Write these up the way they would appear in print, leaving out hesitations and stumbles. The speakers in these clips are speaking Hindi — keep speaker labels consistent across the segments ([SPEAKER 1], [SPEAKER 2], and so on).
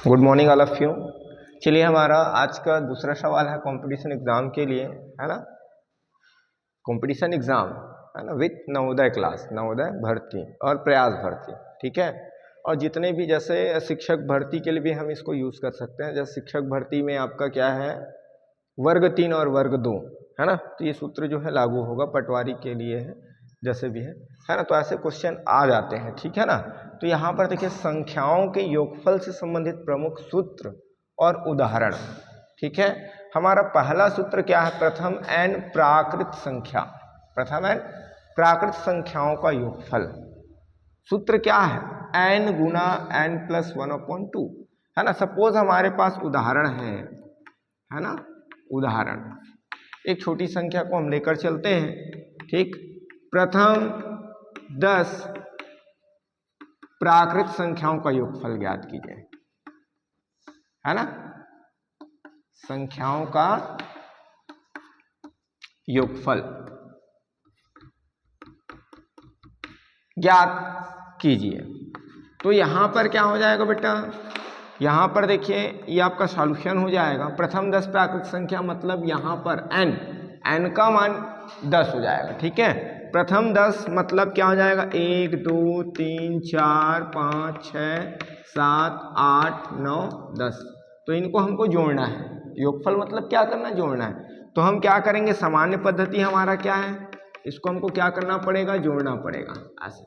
[SPEAKER 1] Good morning all of you. चलिए हमारा आज का दूसरा सवाल है कंपटीशन एग्जाम के लिए, है ना। कंपटीशन एग्जाम है ना विथ नवोदय क्लास, नवोदय भर्ती और प्रयास भर्ती, ठीक है। और जितने भी जैसे शिक्षक भर्ती के लिए भी हम इसको यूज़ कर सकते हैं। जैसे शिक्षक भर्ती में आपका क्या है, वर्ग 3 और वर्ग 2, है ना। तो ये सूत्र जो है लागू होगा, पटवारी के लिए है, जैसे भी है ना। तो ऐसे क्वेश्चन आ जाते हैं, ठीक है ना। तो यहाँ पर देखिए संख्याओं के योगफल से संबंधित प्रमुख सूत्र और उदाहरण, ठीक है। हमारा पहला सूत्र क्या है, प्रथम n प्राकृत संख्या, प्रथम n प्राकृत संख्याओं का योगफल। सूत्र क्या है, n गुना n प्लस 1/2, है ना। सपोज हमारे पास उदाहरण है ना। उदाहरण, एक छोटी संख्या को हम लेकर चलते हैं, ठीक। प्रथम 10 प्राकृत संख्याओं का योगफल ज्ञात कीजिए, है ना। संख्याओं का योगफल ज्ञात कीजिए। तो यहां पर क्या हो जाएगा बेटा, यहां पर देखिए ये आपका सॉल्यूशन हो जाएगा। प्रथम 10 प्राकृत संख्या मतलब यहां पर n का मान 10 हो जाएगा, ठीक है। प्रथम 10 मतलब क्या हो जाएगा, 1 2 3 4 5 6 7 8 9 10। तो इनको हमको जोड़ना है। योगफल मतलब क्या करना, जोड़ना है। तो हम क्या करेंगे, सामान्य पद्धति हमारा क्या है, इसको हमको क्या करना पड़ेगा, जोड़ना पड़ेगा, ऐसे,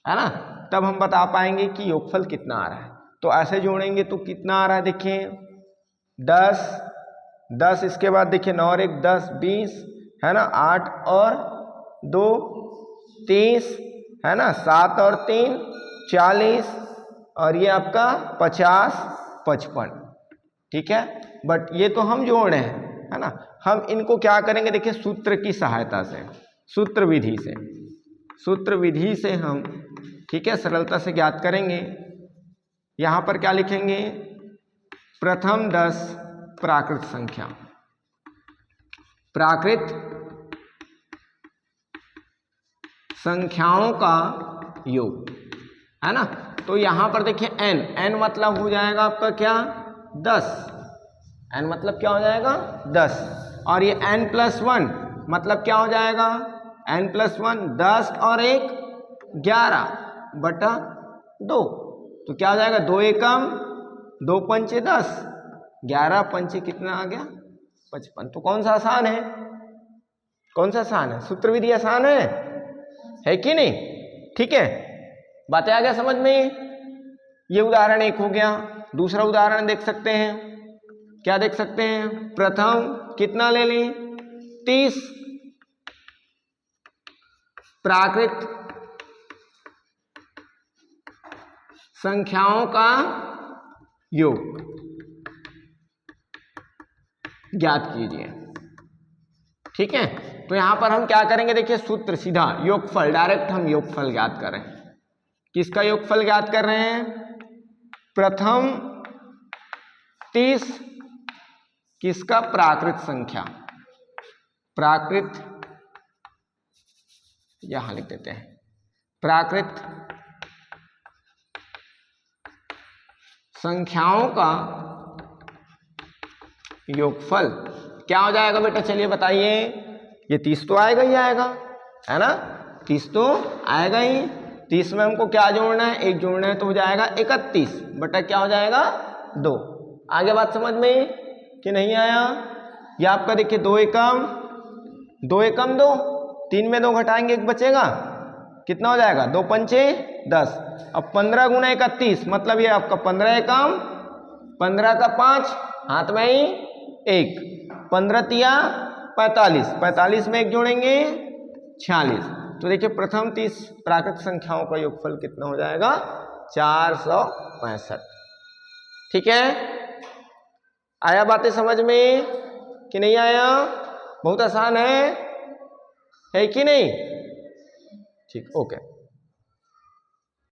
[SPEAKER 1] है ना। तब हम बता पाएंगे कि योगफल कितना आ रहा है। तो ऐसे जोड़ेंगे तो कितना आ रहा है, देखिए 10, इसके बाद देखिए 9 और 1 10 20, है ना। 8 और 2 30, है ना। 7 और 3 40, और ये आपका 50 55, ठीक है। बट ये तो हम जोड़ रहे हैं, है ना। हम इनको क्या करेंगे, देखिए सूत्र की सहायता से, सूत्र विधि से हम, ठीक है, सरलता से ज्ञात करेंगे। यहां पर क्या लिखेंगे, प्रथम 10 प्राकृत संख्या, प्राकृत संख्याओं का योग, है ना। तो यहां पर देखिए n मतलब हो जाएगा आपका क्या, 10, n मतलब क्या हो जाएगा 10। और ये n प्लस 1 मतलब क्या हो जाएगा, n प्लस 1 10 और 1 11/2। तो क्या हो जाएगा, 2 एकम 2 पंचे 10, 11 पंचे कितना आ गया 55। तो कौन सा आसान है, कौन सा आसान है, सूत्र विधि आसान है कि नहीं, ठीक है। बातें आ गया समझ में। ये उदाहरण एक हो गया। दूसरा उदाहरण देख सकते हैं, क्या देख सकते हैं, प्रथम कितना ले लें, 30 प्राकृत संख्याओं का योग ज्ञात कीजिए, ठीक है। तो यहां पर हम क्या करेंगे, देखिए सूत्र सीधा योगफल, डायरेक्ट हम योगफल ज्ञात कर रहे हैं। किसका योगफल ज्ञात कर रहे हैं, प्रथम 30 किसका, प्राकृत संख्या, प्राकृत, यहां लिख देते हैं, प्राकृत संख्याओं का योगफल क्या हो जाएगा बेटा, चलिए बताइए। ये 30 तो आएगा ही आएगा, है ना। 30 तो आएगा ही। 30 में हमको क्या जोड़ना है, एक जोड़ना है, तो हो जाएगा 31 बटा क्या हो जाएगा 2। आगे बात समझ में कि नहीं आया। ये आपका देखिए 2 एकम 2, 3 में 2 घटाएंगे 1 बचेगा, कितना हो जाएगा 2 पंचे 10। अब 15 गुना 31 मतलब ये आपका 15 एकम 15 का 5 हाथ में ही 1, 15 तिया 45, 45 में 1 जोड़ेंगे 46। तो देखिए प्रथम 30 प्राकृत संख्याओं का योगफल कितना हो जाएगा, 465, ठीक है। आया बातें समझ में कि नहीं आया, बहुत आसान है कि नहीं, ठीक, ओके।